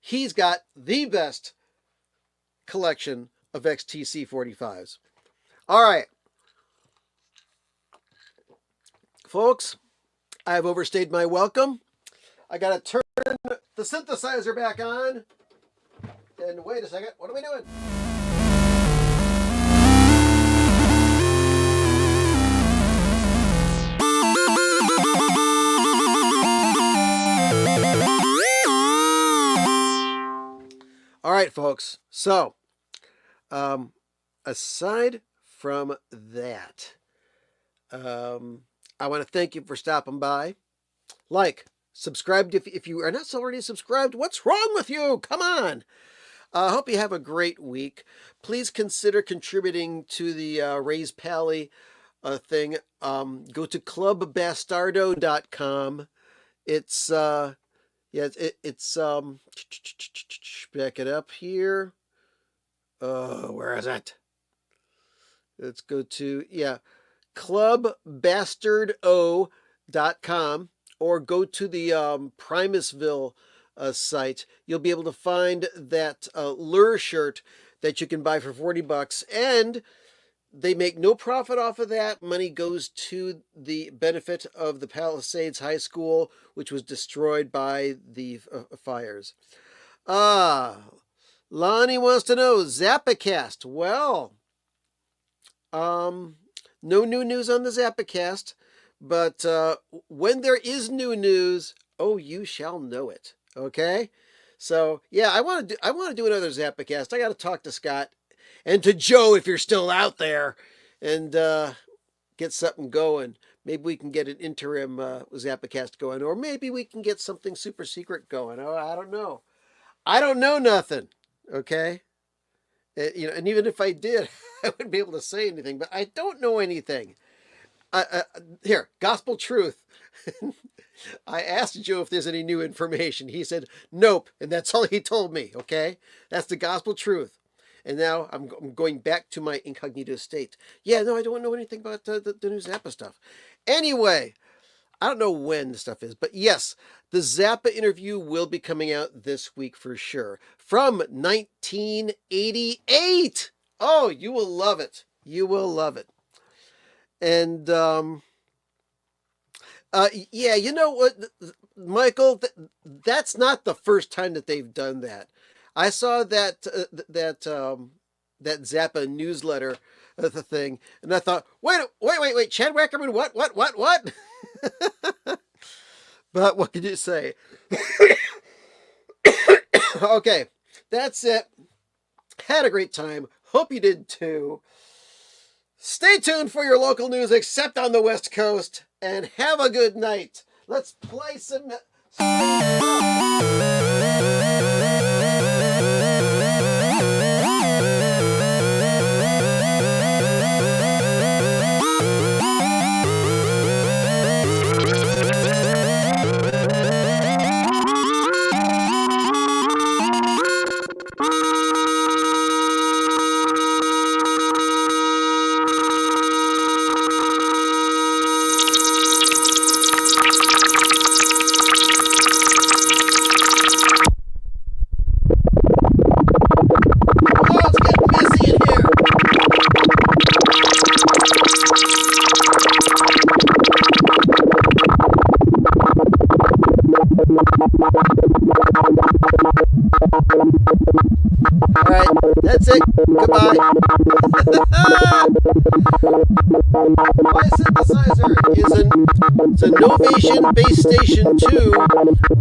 He's got the best collection of XTC 45s. All right, folks, I've overstayed my welcome. I gotta turn the synthesizer back on. And wait a second, what are we doing? All right, folks. So, aside from that, I want to thank you for stopping by. Like, subscribe if you are not already subscribed. What's wrong with you? Come on. I hope you have a great week. Please consider contributing to the Raise Pally thing. Go to clubbastardo.com. It's it's back it up here. Where is it? Let's go to clubbastardo.com, or go to the Primusville site. You'll be able to find that lure shirt that you can buy for $40, and they make no profit off of that. Money goes to the benefit of the Palisades High School, which was destroyed by the fires. Lonnie wants to know, Zappacast. Well, no new news on the Zappacast, but when there is new news, oh, you shall know it. Okay? So, yeah, I want to do another Zappacast. I got to talk to Scott and to Joe, if you're still out there, and get something going. Maybe we can get an interim Zappacast going, or maybe we can get something super secret going. Oh, I don't know. I don't know nothing. Okay? And even if I did, I wouldn't be able to say anything, but I don't know anything. Here, gospel truth. I asked Joe if there's any new information. He said, nope, and that's all he told me, okay? That's the gospel truth. And now I'm going back to my incognito state. Yeah, no, I don't know anything about the new Zappa stuff. Anyway, I don't know when the stuff is, but yes, the Zappa interview will be coming out this week for sure. From 1988. Oh, you will love it. You will love it. And, yeah, you know what, Michael, that's not the first time that they've done that. I saw that Zappa newsletter, the thing, and I thought, wait, Chad Wackerman, what? But what can you say? Okay, that's it. Had a great time. Hope you did too. Stay tuned for your local news, except on the West Coast, and have a good night. Let's play some... Alright, that's it. Goodbye. My synthesizer is it's a Novation base station 2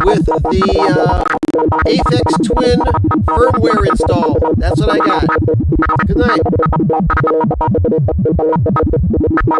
with the Aphex Twin firmware installed. That's what I got. Good night.